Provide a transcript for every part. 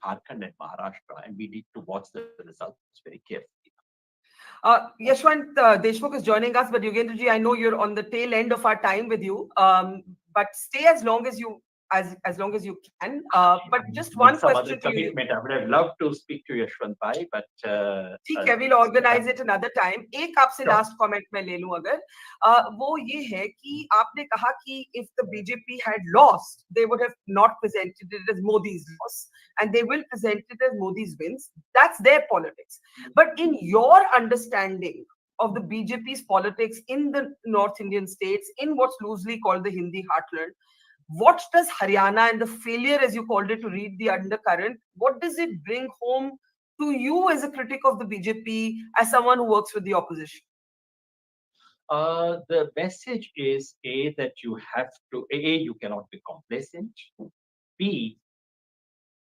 Jharkhand and Maharashtra, and we need to watch the results very carefully. Yashwant Deshmukh is joining us, but Yogendraji, I know you're on the tail end of our time with you, but stay as long as you can. But just one Some question other to you. commitment. I would have loved to speak to Yashwant Bhai, but ठीक है, we'll organize it another time. एक आपसे last comment मैं ले लूं अगर वो ये है कि आपने कहा कि if the BJP had lost, they would have not presented it as Modi's loss, and they will present it as Modi's wins. That's their politics. But in your understanding of the BJP's politics in the North Indian states, in what's loosely called the Hindi heartland, what does Haryana and the failure, as you called it, to read the undercurrent, what does it bring home to you as a critic of the BJP, as someone who works with the opposition? The message is A, that you have to, you cannot be complacent. B,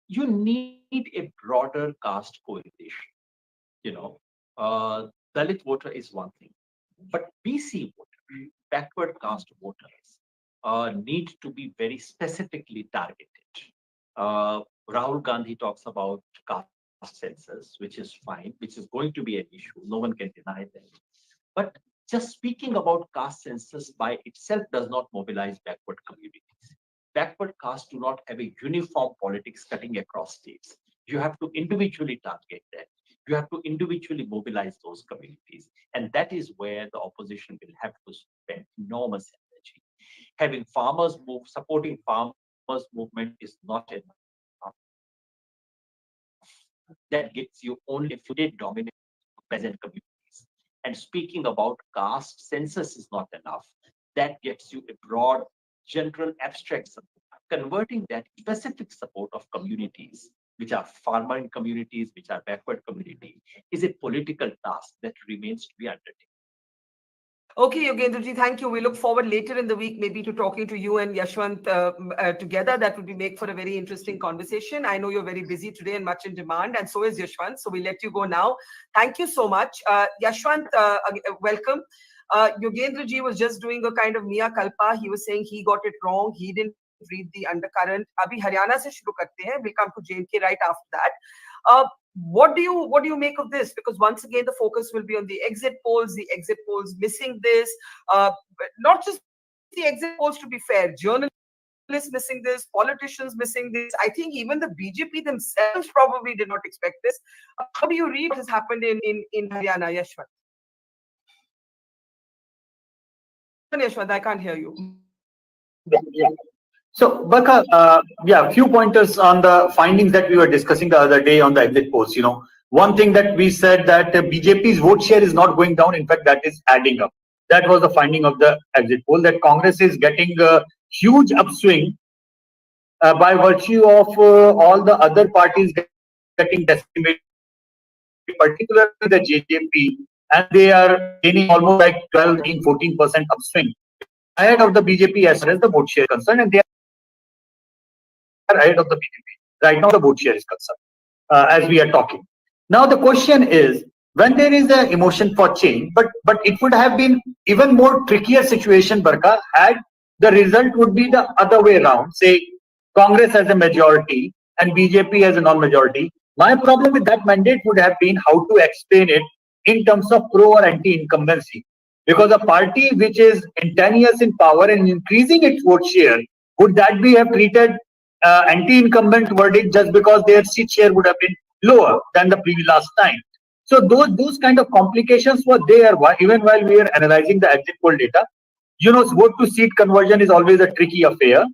you need a broader caste coalition. Dalit voter is one thing, but BC voter, backward caste voters, need to be very specifically targeted. Rahul Gandhi talks about caste census, which is fine, which is going to be an issue. No one can deny that. But just speaking about caste census by itself does not mobilize backward communities. Backward castes do not have a uniform politics cutting across states. You have to individually target that. You have to individually mobilize those communities. And that is where the opposition will have to spend enormous energy. Having farmers move, supporting farmers movement is not enough. That gets you only if you did dominate peasant communities. And speaking about caste, census is not enough. That gets you a broad, general, abstract support. Converting that specific support of communities, which are farming communities, which are backward communities, is a political task that remains to be undertaken. Okay, Yogendraji, thank you. We look forward later in the week maybe to talking to you and Yashwant together. That would make for a very interesting conversation. I know you're very busy today and much in demand, and so is Yashwant. So we let you go now. Thank you so much. Yashwant, welcome. Yogendraji was just doing a kind of Mia Kalpa. He was saying he got it wrong. He didn't read the undercurrent. Abhi Haryana se shuru karte hain. We'll come to J&K right after that. What do you make of this? Because once again, the focus will be on the exit polls missing this. Not just the exit polls, to be fair, journalists missing this, politicians missing this. I think even the BJP themselves probably did not expect this. How do you read what has happened in Haryana, Yashwant? Yashwant, I can't hear you. Yeah. So, Barkha, few pointers on the findings that we were discussing the other day on the exit polls. One thing that we said that BJP's vote share is not going down. In fact, that is adding up. That was the finding of the exit poll, that Congress is getting a huge upswing by virtue of all the other parties getting decimated, particularly the JJP, and they are gaining almost like 12, 14% upswing ahead of the BJP as far as the vote share is concerned, and they are ahead of the BJP right now. The vote share is concerned as we are talking. Now the question is, when there is an emotion for change, but it would have been even more trickier situation, Barkha, had the result would be the other way around. Say Congress as a majority and BJP as a non-majority. My problem with that mandate would have been how to explain it in terms of pro or anti-incumbency. Because a party which is in 10 years in power and increasing its vote share, would that be have treated anti-incumbent verdict just because their seat share would have been lower than the previous last time? So those kind of complications were there even while we were analyzing the exit poll data. Vote to seat conversion is always a tricky affair,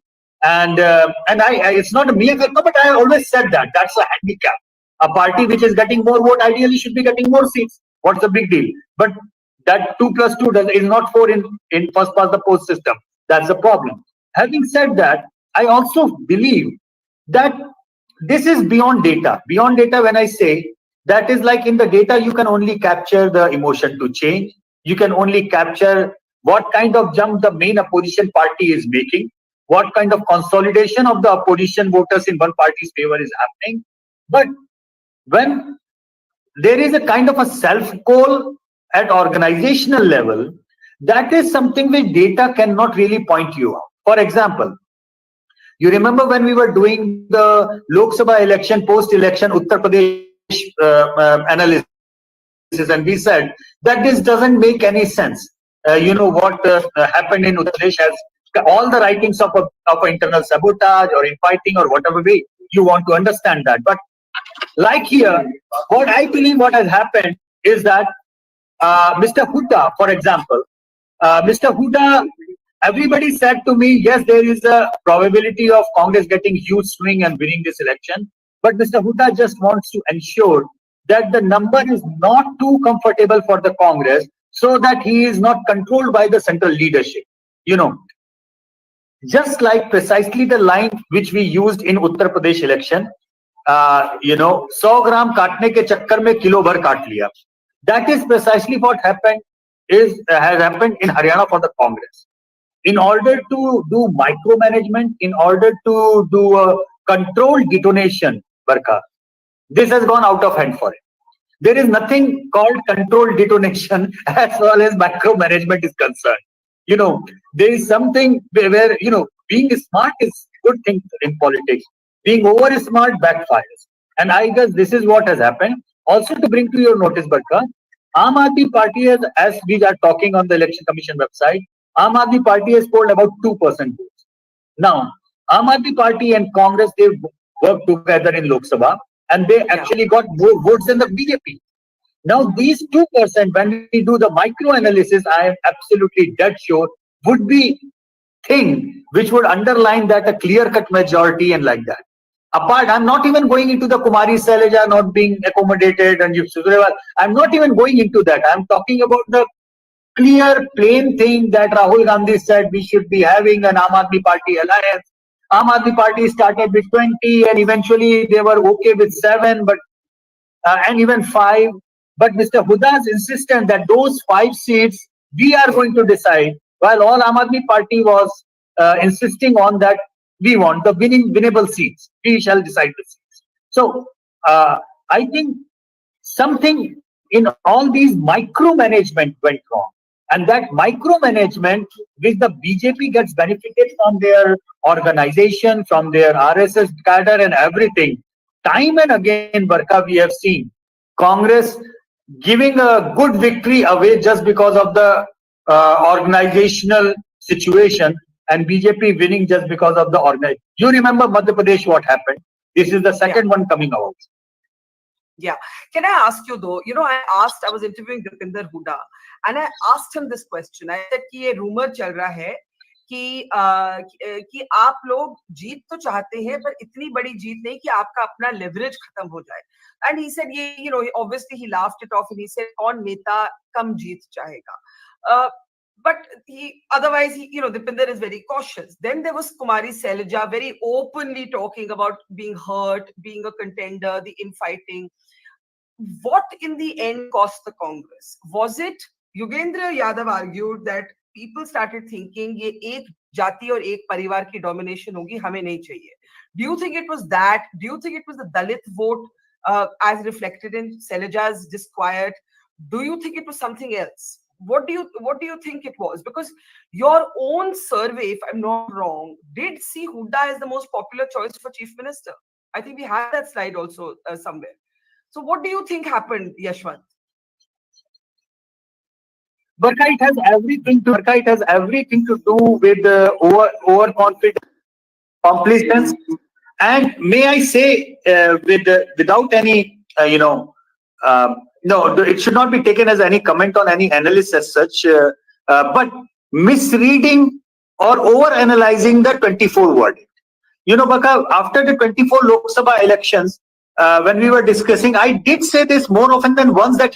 and I it's not a mere culpa, but I always said that that's a handicap. A party which is getting more vote ideally should be getting more seats. What's the big deal? But that 2 plus 2 is not 4 in first past the post system. That's the problem. Having said that, I also believe that this is beyond data. Beyond data, when I say, that is like in the data, you can only capture the emotion to change. You can only capture what kind of jump the main opposition party is making, what kind of consolidation of the opposition voters in one party's favor is happening. But when there is a kind of a self-goal at organizational level, that is something which data cannot really point you out. For example, You remember when we were doing the Lok Sabha election, post-election Uttar Pradesh analysis, and we said that this doesn't make any sense. What happened in Uttar Pradesh has all the writings of internal sabotage or infighting or whatever way you want to understand that. But like here, what I believe what has happened is that Mr. Hooda, for example, Mr. Hooda, everybody said to me, yes, there is a probability of Congress getting huge swing and winning this election. But Mr. Hooda just wants to ensure that the number is not too comfortable for the Congress so that he is not controlled by the central leadership. You know, just like precisely the line which we used in Uttar Pradesh election, 100 ग्राम काटने के चक्कर में kilo भर काट लिया. That is precisely what has happened in Haryana for the Congress. In order to do micromanagement, in order to do a controlled detonation, Barka, this has gone out of hand for it. There is nothing called controlled detonation as far as micromanagement is concerned. There is something where, being smart is a good thing in politics. Being over smart backfires. And I guess this is what has happened. Also to bring to your notice, Barka, Aam Aadmi Party has, as we are talking on the Election Commission website, Aam Aadmi Party has polled about 2% votes. Now, Aam Aadmi Party and Congress, they worked together in Lok Sabha and they actually got more votes than the BJP. Now, these 2%, when we do the micro analysis, I am absolutely dead sure would be thing which would underline that a clear-cut majority and like that. Apart, I'm not even going into the Kumari Sailaja not being accommodated and I'm not even going into that. I'm talking about the clear, plain thing that Rahul Gandhi said we should be having an Aam Aadmi Party alliance. Aam Aadmi Party started with 20 and eventually they were okay with 7 and even 5. But Mr. Huda's insistence that those 5 seats we are going to decide, while all Aam Aadmi Party was insisting on that we want the winnable seats. We shall decide the seats. So I think something in all these micromanagement went wrong. And that micromanagement, which the BJP gets benefited from their organization, from their RSS cadre and everything. Time and again, Barka, we have seen Congress giving a good victory away just because of the organizational situation and BJP winning just because of the organization. You remember Madhya Pradesh, what happened? This is the second one coming out. Yeah. Can I ask you though, I was interviewing Dipinder Hooda and I asked him this question. I said कि ये rumor चल रहा है कि आप लोग जीत तो चाहते हैं पर इतनी बड़ी जीत नहीं कि आपका अपना leverage खत्म हो जाए. And he said, obviously he laughed it off and he said, कौन नेता कम जीत चाहेगा. But otherwise, Dipinder is very cautious. Then there was Kumari Sailaja very openly talking about being hurt, being a contender, the infighting. What in the end cost the Congress? Was it, Yogendra Yadav argued that people started thinking, ये एक जाति और एक परिवार की domination होगी, हमें नहीं चाहिए. Do you think it was that? Do you think it was the Dalit vote as reflected in Sailaja's disquiet? Do you think it was something else? What do you think it was? Because your own survey, if I'm not wrong, did see Hooda as the most popular choice for chief minister. I think we had that slide also somewhere. So what do you think happened, Yashwant? Barka, it has everything to do with overconfidence, complacence, and may I say, without any, no, it should not be taken as any comment on any analyst as such, but misreading or over-analyzing the 24 verdict. Baka, after the 24 Lok Sabha elections, when we were discussing, I did say this more often than once that,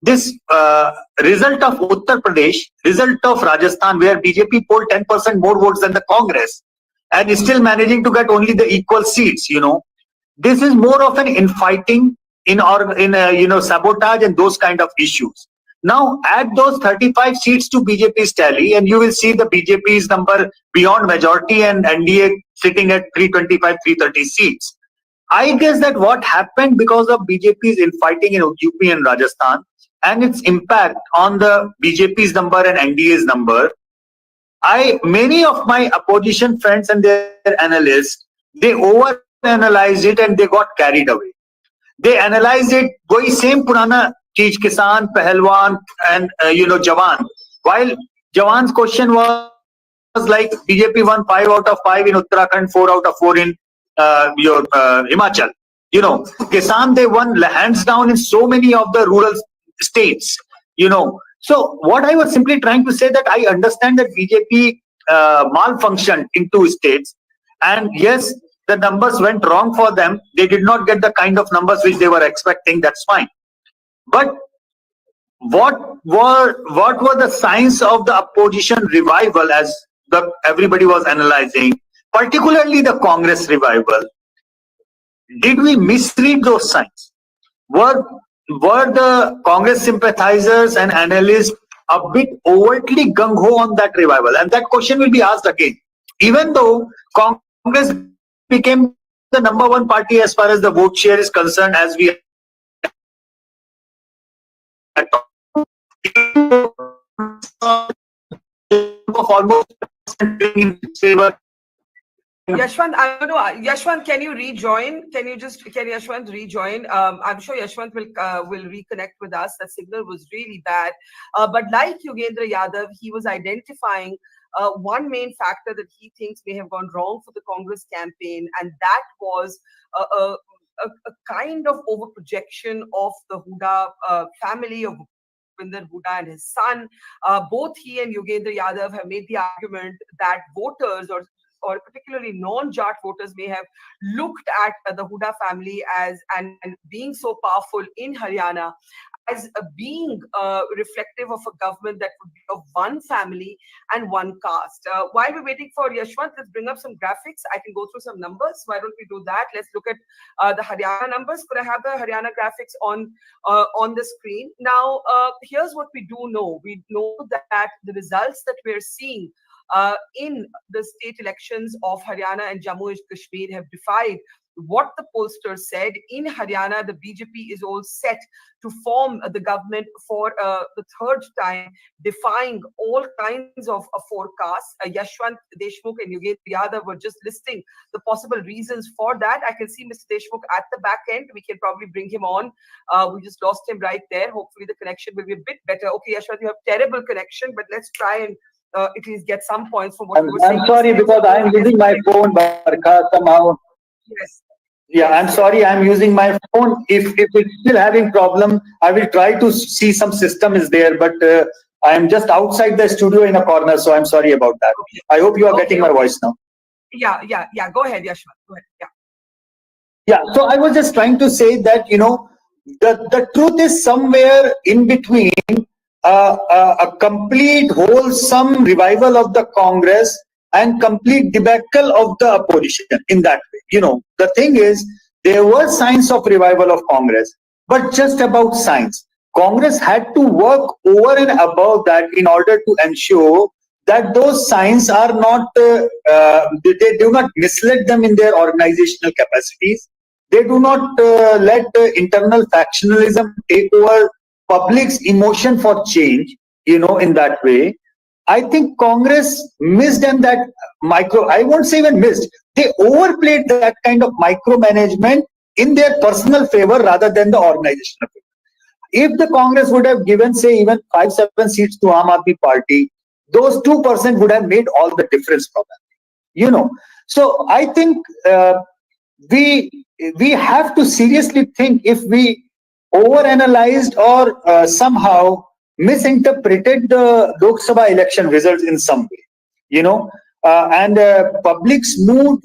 this result of Uttar Pradesh, result of Rajasthan, where BJP polled 10% more votes than the Congress and is still managing to get only the equal seats, this is more of an infighting in sabotage and those kind of issues. Now add those 35 seats to BJP's tally and you will see the BJP's number beyond majority and NDA sitting at 325, 330 seats. I guess that what happened because of BJP's infighting in UP and Rajasthan and its impact on the BJP's number and NDA's number, Many of my opposition friends and their analysts, they overanalyzed it and they got carried away. They analyzed it, वही same पुराना चीज किसान पहलवान and जवान. While Jawan's question was like BJP won 5 out of 5 in Uttarakhand, 4 out of 4 in your Himachal. Kisan, they won hands down in so many of the rural states. So what I was simply trying to say that I understand that BJP malfunctioned in 2 states, and yes, the numbers went wrong for them. They did not get the kind of numbers which they were expecting. That's fine. But what were the signs of the opposition revival as everybody was analyzing, particularly the Congress revival? Did we misread those signs? Were the Congress sympathizers and analysts a bit overtly gung-ho on that revival? And that question will be asked again. Even though Congress became the number 1 party as far as the vote share is concerned, as we had talked, of almost in favor. Yashwant, I don't know. Yashwant, can you rejoin? Can Yashwant rejoin? I'm sure Yashwant will reconnect with us. The signal was really bad. But like Yogendra Yadav, he was identifying one main factor that he thinks may have gone wrong for the Congress campaign, and that was a kind of overprojection of the Huda family of Bhupinder Huda and his son. Both he and Yogendra Yadav have made the argument that voters or particularly non-Jat voters may have looked at the Huda family as and being so powerful in Haryana as being reflective of a government that would be of one family and one caste. While we're waiting for Yashwant, let's bring up some graphics. I can go through some numbers. Why don't we do that? Let's look at the Haryana numbers. Could I have the Haryana graphics on the screen? Now, here's what we do know. We know that the results that we're seeing in the state elections of Haryana and Jammu and Kashmir have defied what the pollsters said. In Haryana, the BJP is all set to form the government for the 3rd time, defying all kinds of forecasts. Yashwant Deshmukh and Yogendra Yadav were just listing the possible reasons for that. I can see Mr. Deshmukh at the back end. We can probably bring him on. We just lost him right there. Hopefully the connection will be a bit better. Okay, Yashwant, you have terrible connection, but let's try and at least get some points from what you were saying. I'm sorry because I'm using my phone, Barkha, somehow. Yes. Yeah, I'm sorry, I'm using my phone. If it's still having problem, I will try to see some system is there, but I am just outside the studio in a corner, so I'm sorry about that. I hope you are getting my voice now. Yeah. Go ahead, Yashwant. Go ahead. Yeah, so I was just trying to say that, the truth is somewhere in between a complete wholesome revival of the Congress and complete debacle of the opposition in that way. The thing is, there were signs of revival of Congress, but just about signs. Congress had to work over and above that in order to ensure that those signs are not, they do not mislead them in their organizational capacities. They do not let internal factionalism take over public's emotion for change, in that way. I think Congress missed and that I won't say even missed, they overplayed that kind of micromanagement in their personal favor rather than the organizational favor. If the Congress would have given, say, even 5-7 seats to Aam Aadmi Party, those 2% would have made all the difference probably. So I think we have to seriously think if we overanalyzed or somehow misinterpreted the Lok Sabha election results in some way, and public's mood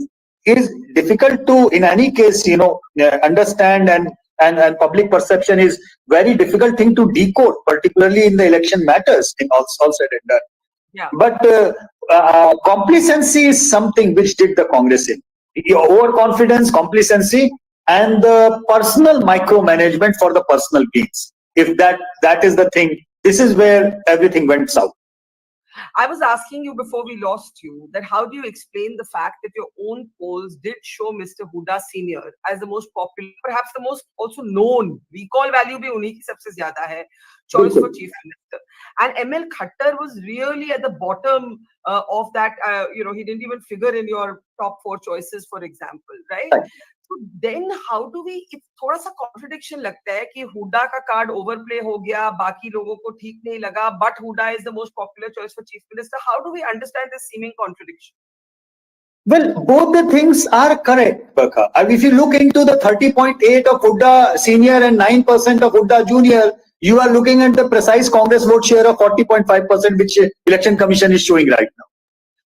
is difficult to, in any case, understand, and public perception is very difficult thing to decode, particularly in the election matters, in all said and done. Yeah. But complacency is something which did the Congress in. Overconfidence, complacency, and the personal micromanagement for the personal gains. If that is the thing, this is where everything went south. I was asking you before we lost you that how do you explain the fact that your own polls did show Mr. Huda Senior as the most popular, perhaps the most also known, recall value bhi unhi ki sabse zyada hai, choice for chief minister. And ML Khattar was really at the bottom of that, he didn't even figure in your top 4 choices, for example, right? So then how do we, it's थोड़ा सा contradiction लगता है कि हुडा का card overplay हो गया, बाकी लोगों को ठीक नहीं लगा, but Huda is the most popular choice for chief minister. How do we understand this seeming contradiction? Well, both the things are correct, Barkha. And if you look into the 30.8 of Huda Senior and 9% of Huda Junior, you are looking at the precise Congress vote share of 40.5%, which Election Commission is showing right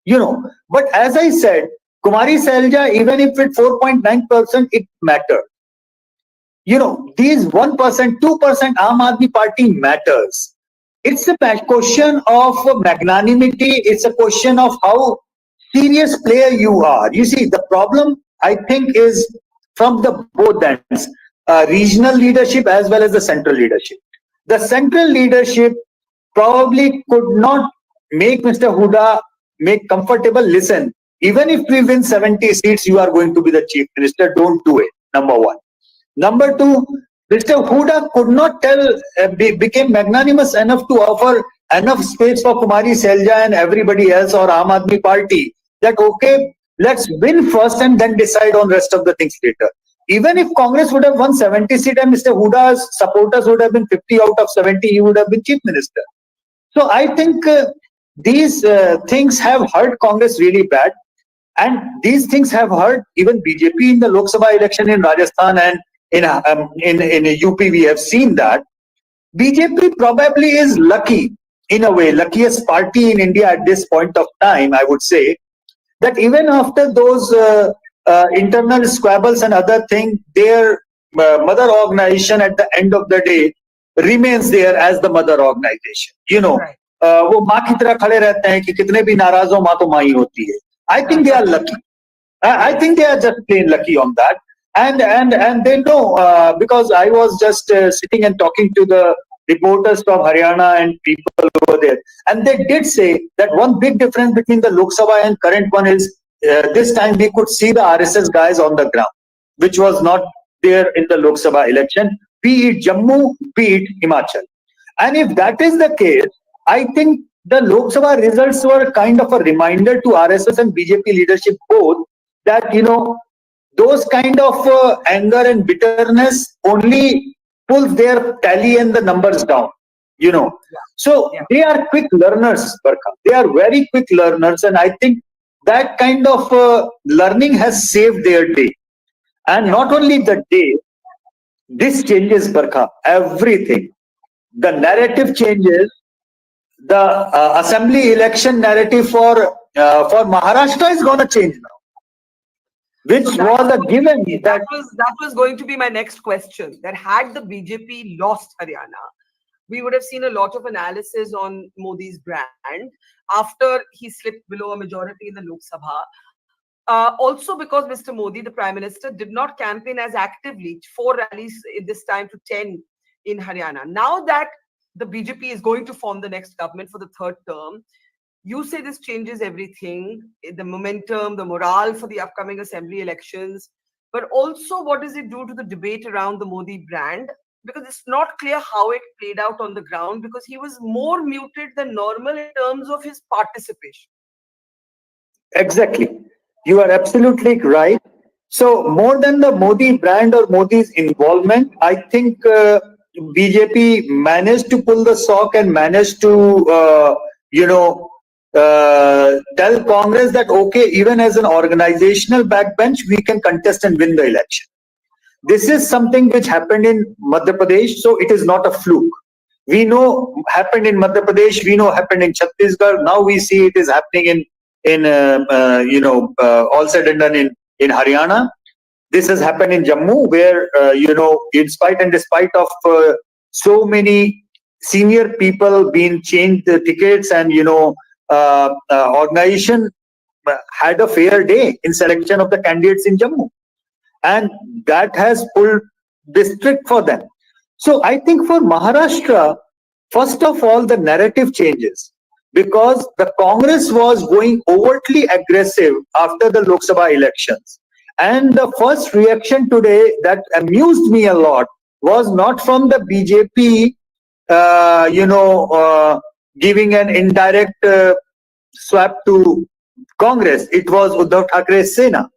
now. But as I said, Kumari Selja, even if it's 4.9%, it matters. These 1%, 2% Aam Aadmi Party matters. It's a question of magnanimity. It's a question of how serious player you are. You see, the problem, I think, is from the both ends, regional leadership as well as the central leadership. The central leadership probably could not make Mr. Huda make comfortable. Listen, even if we win 70 seats, you are going to be the chief minister. Don't do it. Number one. Number two, Mr. Huda could not became magnanimous enough to offer enough space for Kumari Selja and everybody else or Aam Aadmi Party that, okay, let's win first and then decide on rest of the things later. Even if Congress would have won 70 seats and Mr. Huda's supporters would have been 50 out of 70, he would have been chief minister. So I think these things have hurt Congress really bad. And these things have hurt even BJP in the Lok Sabha election in Rajasthan and in UP. We have seen that BJP probably is lucky in a way, luckiest party in India at this point of time, I would say, that even after those internal squabbles and other things, their mother organization at the end of the day remains there as the mother organization. Right. वो माँ की तरह खड़े रहते हैं कि कितने भी नाराज हो माँ तो माँ ही होती है. I think they are lucky. I think they are just plain lucky on that. And they know because I was just sitting and talking to the reporters from Haryana and people over there, and they did say that one big difference between the Lok Sabha and current one is this time we could see the RSS guys on the ground, which was not there in the Lok Sabha election, be it Jammu, be it Himachal. And if that is the case, I think the Lok Sabha results were kind of a reminder to RSS and BJP leadership both that, those kind of anger and bitterness only pulls their tally and the numbers down, So they are quick learners, Barkha. They are very quick learners. And I think that kind of learning has saved their day. And not only the day, this changes, Barkha, everything. The narrative changes. The assembly election narrative for Maharashtra is going to change now, which was a given. That was going to be my next question. That had the BJP lost Haryana, we would have seen a lot of analysis on Modi's brand after he slipped below a majority in the Lok Sabha. Also because Mr. Modi, the Prime Minister, did not campaign as actively, 4 rallies in this time to 10 in Haryana. Now that the BJP is going to form the next government for the 3rd term, you say this changes everything, the momentum, the morale for the upcoming assembly elections, but also what does it do to the debate around the Modi brand? Because it's not clear how it played out on the ground because he was more muted than normal in terms of his participation. Exactly. You are absolutely right. So more than the Modi brand or Modi's involvement, I think BJP managed to pull the sock and managed to, tell Congress that, okay, even as an organizational backbench, we can contest and win the election. This is something which happened in Madhya Pradesh, so it is not a fluke. We know happened in Madhya Pradesh, we know happened in Chhattisgarh. Now we see it is happening in all said and done in Haryana. This has happened in Jammu, where in spite and despite of so many senior people being changed the tickets and organization had a fair day in selection of the candidates in Jammu, and that has pulled district for them. So I think for Maharashtra, first of all, the narrative changes. because the Congress was going overtly aggressive after the Lok Sabha elections. And the first reaction today that amused me a lot was not from the BJP, giving an indirect swap to Congress. It was Uddhav Thacker's Sena,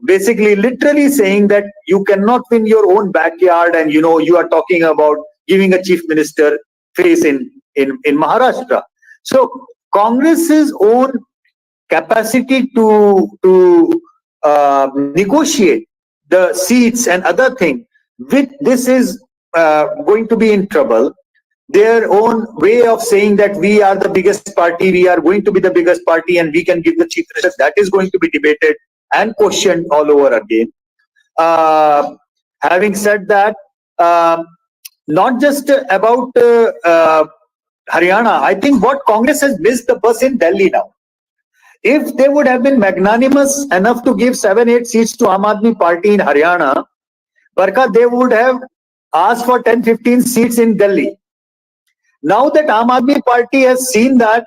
basically literally saying that you cannot win your own backyard, and you are talking about giving a chief minister face in Maharashtra. So Congress's own capacity to negotiate the seats and other thing with this is going to be in trouble. Their own way of saying that we are the biggest party, we are going to be the biggest party, and we can give the chief minister, that is going to be debated and questioned all over again. Having said that, not just about Haryana, I think what Congress has missed the bus in Delhi now. If they would have been magnanimous enough to give 7-8 seats to Aam Aadmi Party in Haryana, Barka, they would have asked for 10-15 seats in Delhi. Now that Aam Aadmi Party has seen that,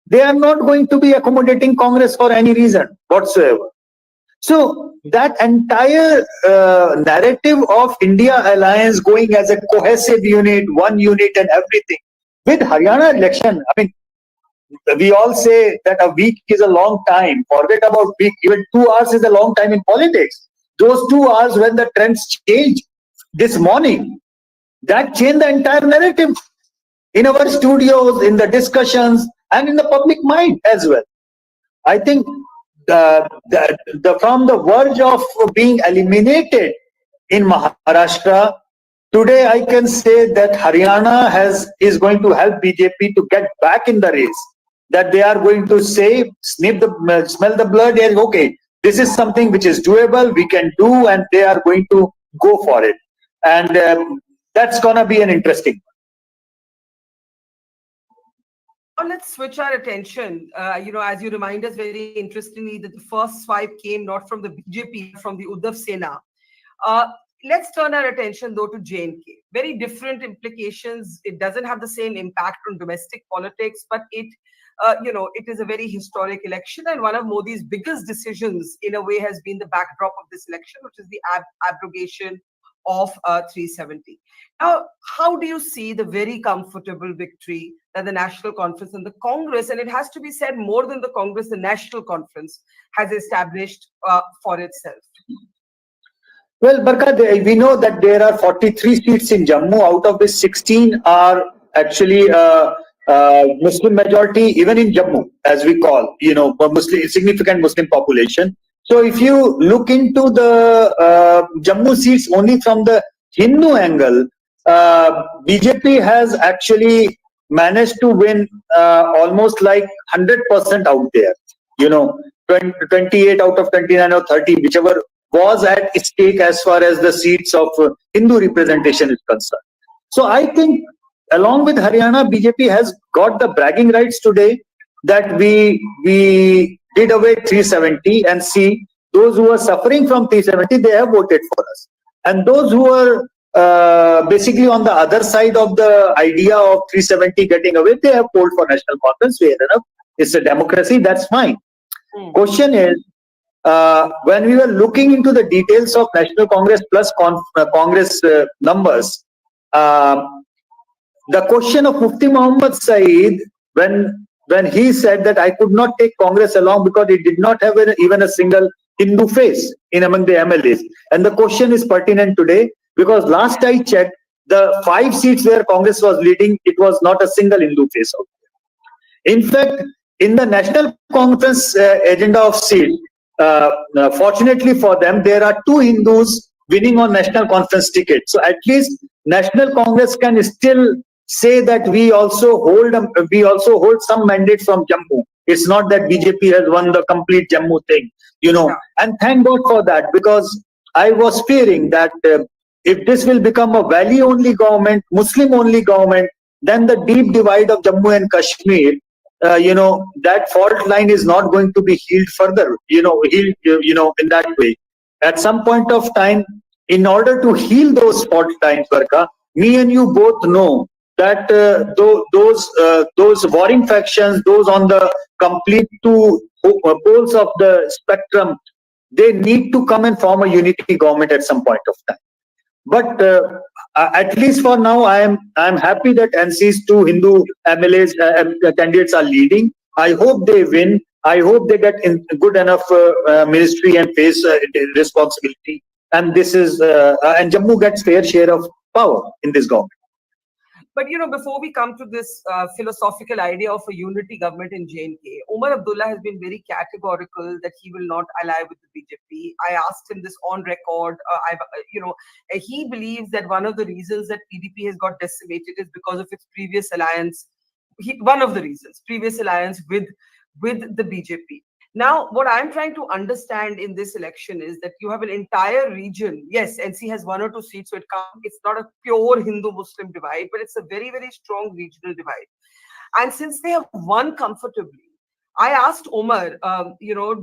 they are not going to be accommodating Congress for any reason whatsoever. So that entire narrative of India alliance going as a cohesive unit, one unit and everything, with Haryana election, I mean, we all say that a week is a long time. Forget about week. Even 2 hours is a long time in politics. Those 2 hours when the trends change this morning, that changed the entire narrative in our studios, in the discussions, and in the public mind as well. I think from the verge of being eliminated in Maharashtra, today I can say that Haryana is going to help BJP to get back in the race. That they are going to say, smell the blood, and okay, this is something which is doable, we can do, and they are going to go for it. And that's going to be an interesting one. Now let's switch our attention. As you remind us very interestingly that the first swipe came not from the BJP, but from the Uddhav Sena. Let's turn our attention though to J&K. Very different implications. It doesn't have the same impact on domestic politics, but it is a very historic election, and one of Modi's biggest decisions in a way has been the backdrop of this election, which is the abrogation of 370. Now, how do you see the very comfortable victory that the National Conference and the Congress, and it has to be said more than the Congress, the National Conference has established for itself? Well, Barka, we know that there are 43 seats in Jammu, out of which 16 are actually Muslim majority, even in Jammu, as we call, significant Muslim population. So if you look into the Jammu seats only from the Hindu angle, BJP has actually managed to win almost like 100% out there. 28 out of 29 or 30, whichever was at stake as far as the seats of Hindu representation is concerned. So I think along with Haryana, BJP has got the bragging rights today that we did away 370, and see those who are suffering from 370, they have voted for us. And those who are basically on the other side of the idea of 370 getting away, they have polled for National Conference. Fair enough. It's a democracy, that's fine. Question is, when we were looking into the details of National Congress plus Congress numbers, the question of Mufti Muhammad Saeed, when he said that I could not take Congress along because it did not have even a single Hindu face in among the MLAs. And the question is pertinent today because last I checked, the 5 seats where Congress was leading, it was not a single Hindu face out there. In fact, in the National Conference agenda of seats, fortunately for them, there are 2 Hindus winning on National Conference ticket. So at least National Congress can still say that we also hold some mandate from Jammu. It's not that BJP has won the complete Jammu thing, and thank God for that, because I was fearing that if this will become a Valley-only government, Muslim-only government, then the deep divide of Jammu and Kashmir, that fault line is not going to be healed further, in that way. At some point of time, in order to heal those fault lines, Barka, me and you both know that those warring factions, those on the complete two poles of the spectrum, they need to come and form a unity government at some point of time. But at least for now, I am happy that NC's two Hindu MLAs candidates are leading. I hope they win. I hope they get in good enough ministry and face responsibility. And this is and Jammu gets fair share of power in this government. But before we come to this philosophical idea of a unity government in J&K, Omar Abdullah has been very categorical that he will not ally with the BJP. I asked him this on record. He believes that one of the reasons that PDP has got decimated is because of its previous alliance. One of the reasons, previous alliance with the BJP. Now, what I'm trying to understand in this election is that you have an entire region. Yes, NC has one or two seats, so it's not a pure Hindu-Muslim divide, but it's a very, very strong regional divide. And since they have won comfortably, I asked Omar, do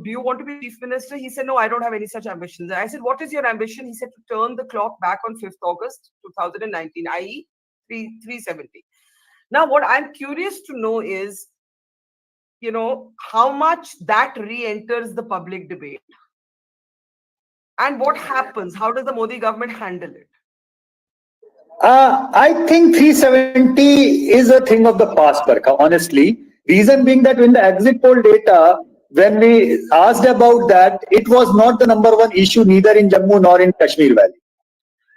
you want to be chief minister? He said, no, I don't have any such ambitions. And I said, what is your ambition? He said, to turn the clock back on 5th August 2019, i.e. 370. Now, what I'm curious to know is, how much that re-enters the public debate, and what happens? How does the Modi government handle it? I think 370 is a thing of the past, Barkha, honestly. Reason being that when the exit poll data, when we asked about that, it was not the number one issue neither in Jammu nor in Kashmir Valley.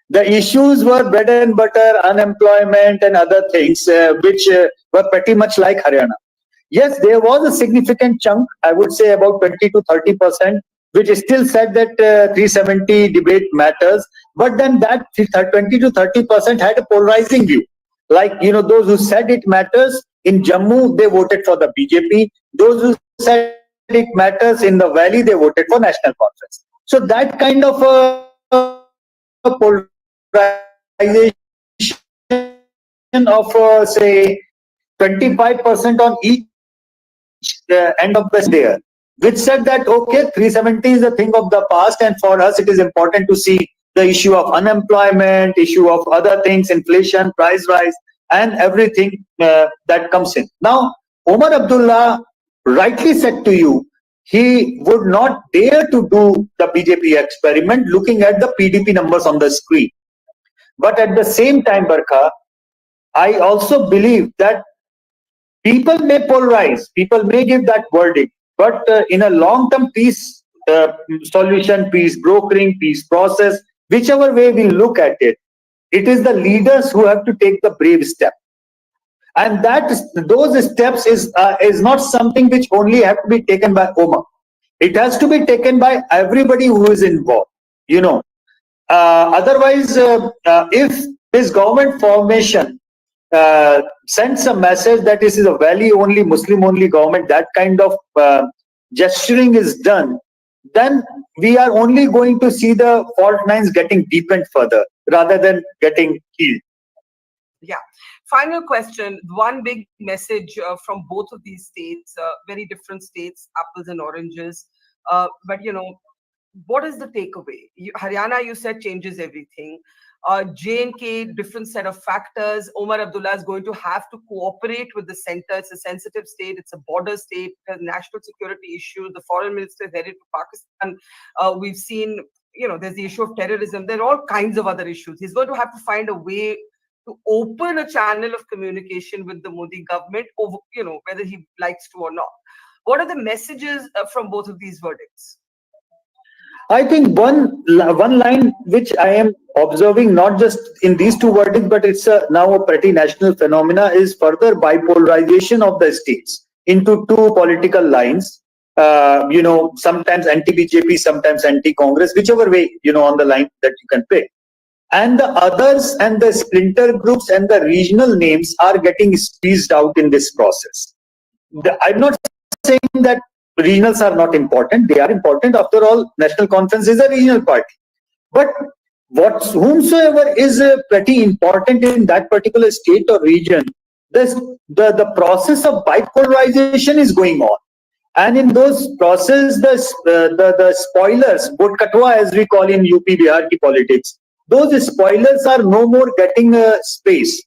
The issues were bread and butter, unemployment and other things, which were pretty much like Haryana. Yes, there was a significant chunk, I would say about 20 to 30%, which still said that 370 debate matters. But then that 20 to 30% had a polarizing view. Like, those who said it matters in Jammu, they voted for the BJP. Those who said it matters in the Valley, they voted for National Conference. So that kind of polarization of, say, 25% on each end of the there, which said that okay, 370 is a thing of the past, and for us it is important to see the issue of unemployment, issue of other things, inflation, price rise, and everything that comes in. Now, Omar Abdullah rightly said to you, he would not dare to do the BJP experiment looking at the PDP numbers on the screen. But at the same time, Barkha, I also believe that people may polarize, people may give that verdict, but in a long-term peace solution, peace brokering, peace process, whichever way we look at it, it is the leaders who have to take the brave step. And those steps is not something which only have to be taken by Omar. It has to be taken by everybody who is involved. Otherwise, if this government formation sends a message that this is a Valley-only, Muslim-only government, that kind of gesturing is done, then we are only going to see the fault lines getting deepened further rather than getting healed. Yeah. Final question. One big message from both of these states, very different states, apples and oranges. But, what is the takeaway? Haryana, you said, changes everything. J&K, different set of factors. Omar Abdullah is going to have to cooperate with the center. It's a sensitive state. It's a border state. There's national security issues. The foreign minister is headed to Pakistan. We've seen, there's the issue of terrorism. There are all kinds of other issues. He's going to have to find a way to open a channel of communication with the Modi government, over, whether he likes to or not. What are the messages from both of these verdicts? I think one line which I am observing, not just in these two verdicts, but it's now a pretty national phenomena, is further bipolarization of the states into two political lines. Sometimes anti-BJP, sometimes anti-Congress, whichever way, on the line that you can pick. And the others and the splinter groups and the regional names are getting squeezed out in this process. I'm not saying that regionals are not important. They are important. After all, National Conference is a regional party. But whomsoever is pretty important in that particular state or region, the process of bipolarization is going on. And in those process, the spoilers, vote katwa as we call in UP Bihar ki politics, those spoilers are no more getting space.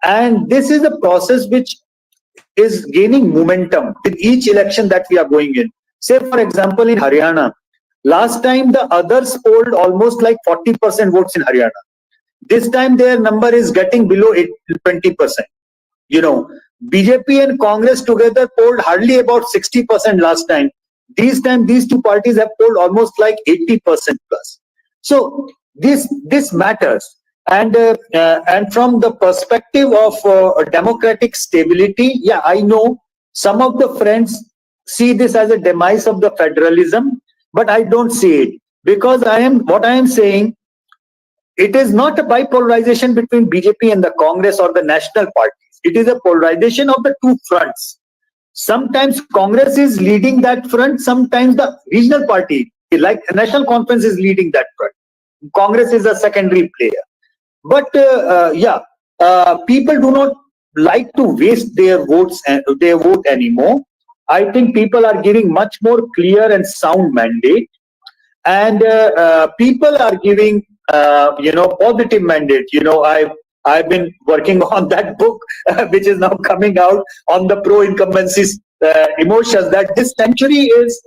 And this is a process which is gaining momentum with each election that we are going in. Say, for example, in Haryana, last time the others polled almost like 40% votes in Haryana. This time their number is getting below 20%. You know, BJP and Congress together polled hardly about 60% last time. This time, these two parties have polled almost like 80% plus. So this matters, and from the perspective of democratic stability, yeah, I know some of the friends see this as a demise of the federalism, but I don't see it, because I am saying, it is not a bipolarization between BJP and the Congress or the national parties. It is a polarization of the two fronts. Sometimes Congress is leading that front, sometimes the regional party, like the National Conference, is leading that front. Congress is a secondary player. But people do not like to waste their vote anymore. I think people are giving much more clear and sound mandate, and people are giving positive mandate. I've been working on that book which is now coming out on the pro incumbency emotions, that this century is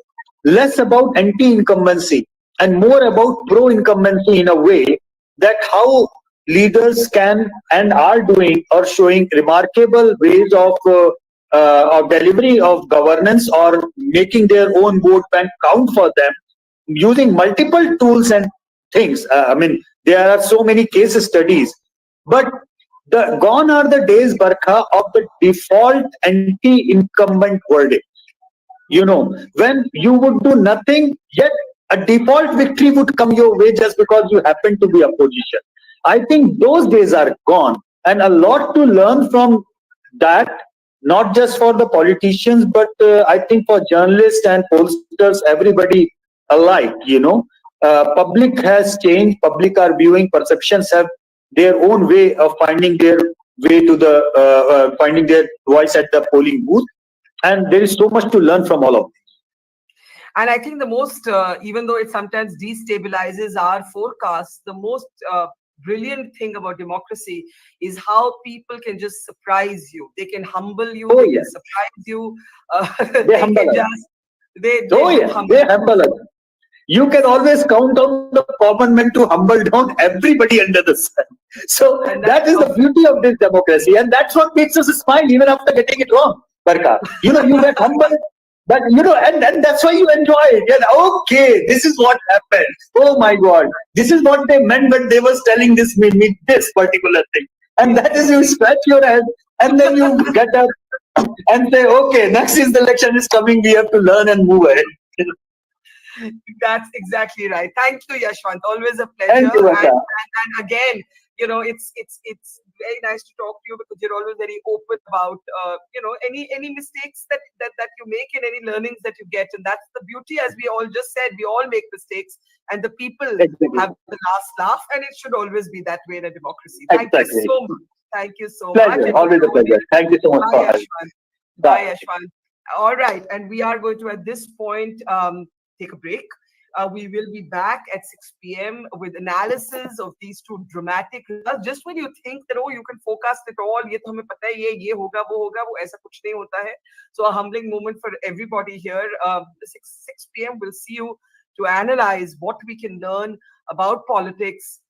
less about anti incumbency and more about pro incumbency, in a way that how leaders can and are doing or showing remarkable ways of delivery of governance, or making their own vote bank count for them, using multiple tools and things. I mean, there are so many case studies, but the gone are the days, Barkha, of the default anti-incumbent verdict. When you would do nothing, yet a default victory would come your way just because you happen to be opposition. I think those days are gone, and a lot to learn from that, not just for the politicians, but I think for journalists and pollsters, everybody alike. Public has changed, public are viewing, perceptions have their own way of finding their way to finding their voice at the polling booth, and there is so much to learn from all of this. And I think the most, even though it sometimes destabilizes our forecasts, the most brilliant thing about democracy is how people can just surprise you. They can humble you. They can surprise you. They humble us. They humble us. You can always count on the common man to humble down everybody under the sun. So that is the beauty of this democracy, and that's what makes us smile even after getting it wrong, Barkha. You get humble, but and that's why you enjoy it. Okay, this is what happened. Oh my God, this is what they meant when they was telling this particular thing, and that is, you scratch your head and then you get up and say, okay, next is the election is coming. We have to learn and move ahead. That's exactly right. Thank you, Yashwant. Always a pleasure. Thank you, and again, it's very nice to talk to you, because you're always very open about any mistakes that you make, and any learnings that you get. And that's the beauty, as we all just said, we all make mistakes, and the people have the last laugh, and it should always be that way in a democracy. Thank you so much. Thank you so much. Always a pleasure. Thank you so much. Bye, Yashwant. Bye, Yashwant. All right, and we are going to, at this point, take a break. We will be back at 6 p.m. with analysis of these two dramatic results. Just when you think that, you can forecast it all, ye to hame pata hai, ye hoga, wo aisa kuch nahi hota hai. So a humbling moment for everybody here. 6 p.m. We'll see you to analyze what we can learn about politics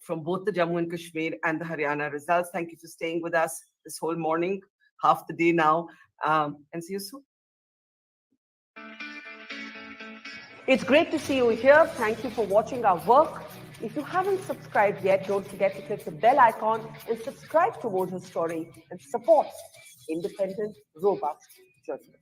from both the Jammu and Kashmir and the Haryana results. Thank you for staying with us this whole morning, half the day now, and see you soon. It's great to see you here. Thank you for watching our work. If you haven't subscribed yet, don't forget to click the bell icon and subscribe to Mojo Story and support independent, robust journalism.